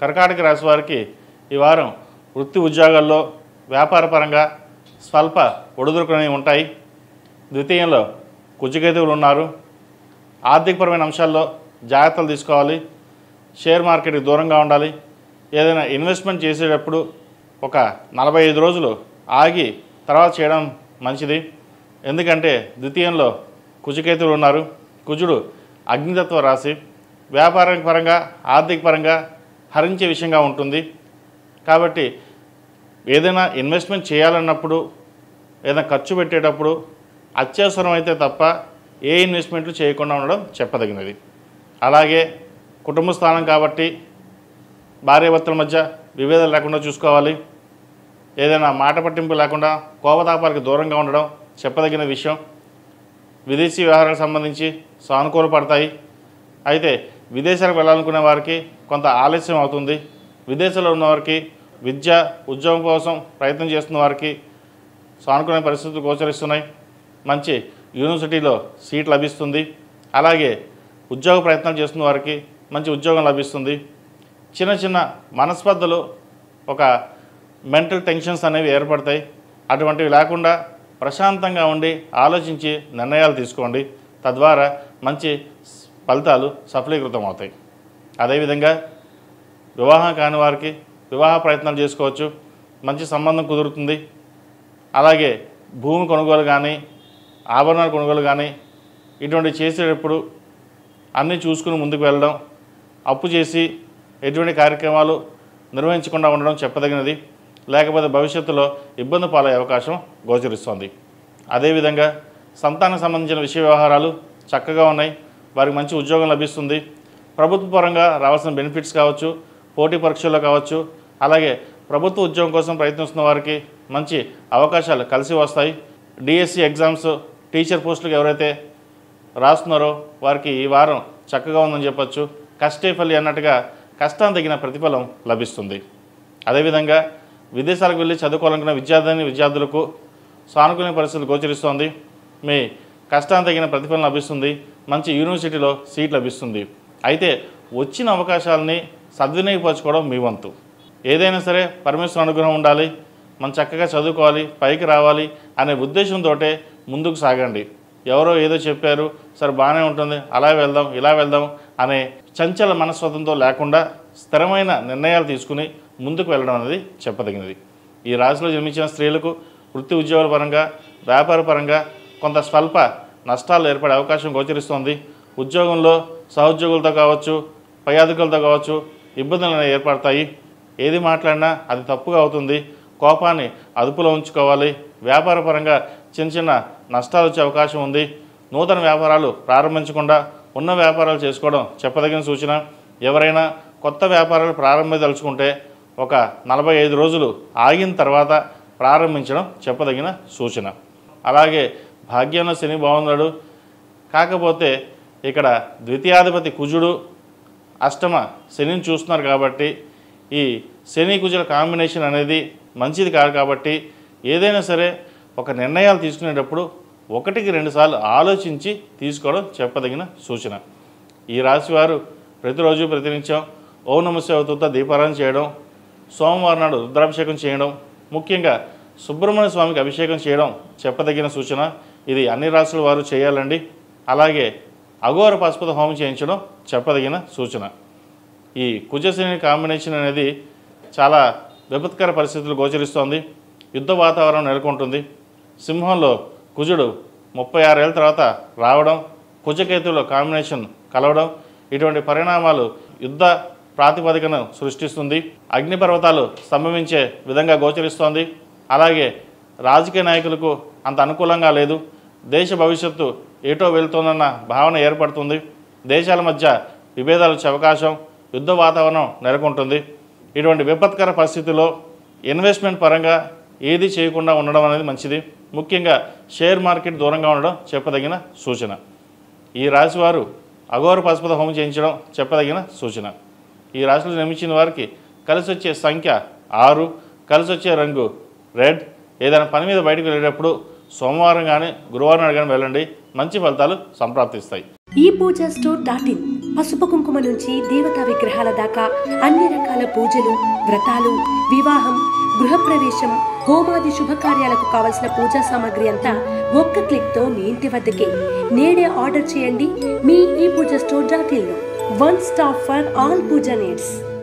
కర్కాటక రాశి వారికి ఈ వారం వృత్తి ఉద్యోగాల్లో వ్యాపారపరంగా స్వల్ప ఒడిదుడుకులు ఉంటాయి. ద్వితీయంలో కుజకేతువులు ఉన్నారు. ఆర్థికపరమైన అంశాల్లో జాగ్రత్తలు తీసుకోవాలి. షేర్ మార్కెట్కి దూరంగా ఉండాలి. ఏదైనా ఇన్వెస్ట్మెంట్ చేసేటప్పుడు ఒక 45 రోజులు ఆగి తర్వాత చేయడం మంచిది. ఎందుకంటే ద్వితీయంలో కుజకేతువులు ఉన్నారు. కుజుడు అగ్నితత్వ రాశి, వ్యాపార పరంగా ఆర్థిక పరంగా హరించే విషయంగా ఉంటుంది. కాబట్టి ఏదైనా ఇన్వెస్ట్మెంట్ చేయాలన్నప్పుడు ఏదైనా ఖర్చు పెట్టేటప్పుడు అత్యవసరమైతే తప్ప ఏ ఇన్వెస్ట్మెంట్లు చేయకుండా ఉండడం చెప్పదగినది. అలాగే కుటుంబ స్థానం కాబట్టి భార్యాభర్తల మధ్య విభేదాలు లేకుండా చూసుకోవాలి. ఏదైనా మాట పట్టింపు లేకుండా కోపతాపాలకు దూరంగా ఉండడం చెప్పదగిన విషయం. విదేశీ వ్యవహారాలకు సంబంధించి సానుకూల పడతాయి. అయితే విదేశాలకు వెళ్ళాలనుకునే వారికి కొంత ఆలస్యం అవుతుంది. విదేశాల్లో ఉన్నవారికి విద్య ఉద్యోగం కోసం ప్రయత్నం చేస్తున్న వారికి సానుకూల పరిస్థితులు గోచరిస్తున్నాయి. మంచి యూనివర్సిటీలో సీట్ లభిస్తుంది. అలాగే ఉద్యోగ ప్రయత్నాలు చేస్తున్న వారికి మంచి ఉద్యోగం లభిస్తుంది. చిన్న చిన్న మనస్పర్ధలు, ఒక మెంటల్ టెన్షన్స్ అనేవి ఏర్పడతాయి. అటువంటివి లేకుండా ప్రశాంతంగా ఉండి ఆలోచించి నిర్ణయాలు తీసుకోండి. తద్వారా మంచి ఫలితాలు సఫలీకృతం అవుతాయి. అదేవిధంగా వివాహం కాని వారికి వివాహ ప్రయత్నాలు చేసుకోవచ్చు. మంచి సంబంధం కుదురుతుంది. అలాగే భూమి కొనుగోలు కానీ ఆభరణాల కొనుగోలు కానీ ఇటువంటి చేసేటప్పుడు అన్నీ చూసుకుని ముందుకు వెళ్ళడం, అప్పు చేసి ఎటువంటి కార్యక్రమాలు నిర్వహించకుండా ఉండడం చెప్పదగినది. లేకపోతే భవిష్యత్తులో ఇబ్బంది పాలయ్యే అవకాశం గోచరిస్తోంది. అదేవిధంగా సంతానం సంబంధించిన విషయ వ్యవహారాలు చక్కగా ఉన్నాయి. వారికి మంచి ఉద్యోగం లభిస్తుంది. ప్రభుత్వ పరంగా రావాల్సిన బెనిఫిట్స్ కావచ్చు, పోటీ పరీక్షల్లో కావచ్చు, అలాగే ప్రభుత్వ ఉద్యోగం కోసం ప్రయత్నిస్తున్న వారికి మంచి అవకాశాలు కలిసి వస్తాయి. డిఎస్సి ఎగ్జామ్స్ టీచర్ పోస్టులకు ఎవరైతే రాస్తున్నారో వారికి ఈ వారం చక్కగా ఉందని చెప్పచ్చు. కష్టే ఫలి అన్నట్టుగా కష్టానికి తగిన ప్రతిఫలం లభిస్తుంది. అదేవిధంగా విదేశాలకు వెళ్ళి చదువుకోవాలనుకున్న విద్యార్థులకు సానుకూల పరిస్థితులు గోచరిస్తోంది. మీ కష్టానికి తగిన ప్రతిఫలం లభిస్తుంది. మంచి యూనివర్సిటీలో సీట్ లభిస్తుంది. అయితే వచ్చిన అవకాశాలని సద్వినియోగపరచుకోవడం మీ వంతు. ఏదైనా సరే పరమేశ్వర అనుగ్రహం ఉండాలి, మనం చక్కగా చదువుకోవాలి, పైకి రావాలి అనే ఉద్దేశంతో ముందుకు సాగండి. ఎవరో ఏదో చెప్పారు, సరే బాగానే ఉంటుంది, అలా వెళ్దాం ఇలా వెళ్దాం అనే చంచల మనస్తత్వంతో లేకుండా స్థిరమైన నిర్ణయాలు తీసుకుని ముందుకు వెళ్ళడం అనేది చెప్పదగినది. ఈ రాశిలో జన్మించిన స్త్రీలకు వృత్తి ఉద్యోగాల పరంగా వ్యాపార పరంగా కొంత స్వల్ప నష్టాలు ఏర్పడే అవకాశం గోచరిస్తోంది. ఉద్యోగంలో సహోద్యోగులతో కావచ్చు, పై అధికారులతో కావచ్చు ఇబ్బందులు అనేవి ఏర్పడతాయి. ఏది మాట్లాడినా అది తప్పుగా అవుతుంది. కోపాన్ని అదుపులో ఉంచుకోవాలి. వ్యాపార పరంగా చిన్న చిన్న నష్టాలు వచ్చే అవకాశం ఉంది. నూతన వ్యాపారాలు ప్రారంభించకుండా ఉన్న వ్యాపారాలు చేసుకోవడం చెప్పదగిన సూచన. ఎవరైనా కొత్త వ్యాపారాలు ప్రారంభించదలుచుకుంటే ఒక 45 రోజులు ఆగిన తర్వాత ప్రారంభించడం చెప్పదగిన సూచన. అలాగే భాగ్యంలో శని బాగున్నాడు. కాకపోతే ఇక్కడ ద్వితీయాధిపతి కుజుడు అష్టమ శనిని చూస్తున్నారు కాబట్టి ఈ శని కుజుల కాంబినేషన్ అనేది మంచిది కాదు. కాబట్టి ఏదైనా సరే ఒక నిర్ణయాలు తీసుకునేటప్పుడు 1-2 సార్లు ఆలోచించి తీసుకోవడం చెప్పదగిన సూచన. ఈ రాశివారు ప్రతిరోజు ప్రతినిత్యం ఓం నమః శివాయ దీపారాధన చేయడం, సోమవారం నాడు రుద్రాభిషేకం చేయడం, ముఖ్యంగా సుబ్రహ్మణ్య స్వామికి అభిషేకం చేయడం చెప్పదగిన సూచన. ఇది అన్ని రాశుల వారు చేయాలండి. అలాగే అఘోర పశుపత హోమం చేయించడం చెప్పదగిన సూచన. ఈ కుజశని కాంబినేషన్ అనేది చాలా విపత్కర పరిస్థితులు గోచరిస్తోంది. యుద్ధ వాతావరణం నెలకొంటుంది. సింహంలో కుజుడు 36 ఏళ్ళ తర్వాత రావడం, కుజకేతువుల కాంబినేషన్ కలవడం, ఇటువంటి పరిణామాలు యుద్ధ ప్రాతిపదికను సృష్టిస్తుంది. అగ్నిపర్వతాలు సంభవించే విధంగా గోచరిస్తోంది. అలాగే రాజకీయ నాయకులకు అంత అనుకూలంగా లేదు. దేశ భవిష్యత్తు ఏటో వెళ్తుందన్న భావన ఏర్పడుతుంది. దేశాల మధ్య విభేదాలు వచ్చే అవకాశం, యుద్ధ వాతావరణం నెలకొంటుంది. ఇటువంటి విపత్కర పరిస్థితుల్లో ఇన్వెస్ట్మెంట్ పరంగా ఏది చేయకుండా ఉండడం అనేది మంచిది. ముఖ్యంగా షేర్ మార్కెట్ దూరంగా ఉండడం చెప్పదగిన సూచన. ఈ రాశివారు అఘోర పశుపత హోమం చేయించడం చెప్పదగిన సూచన. ఈ రాశిలో జన్మించిన వారికి కలిసి వచ్చే సంఖ్య 6, కలిసి వచ్చే రంగు రెడ్. ఏదైనా పని మీద బయటకు వెళ్ళేటప్పుడు సోమవారం కానీ గురువారం నాడు కానీ వెళ్ళండి. మంచి ఫలితాలు సంప్రాప్తిస్తాయి. ePoojaStore.in పసుపు కుంకుమ నుంచి దేవతా విగ్రహాల దాకా అన్ని రకాల పూజలు, వ్రతాలు, వివాహం, గృహప్రవేశం, హోమాది శుభకార్యాలకు కావలసిన పూజా సామాగ్రి అంతా ఒక్క క్లిక్తో మీ ఇంటి వద్దకే. నేడే ఆర్డర్ చేయండి మీ ఈ పూజ స్టోర్.in లో. One stop for all puja needs.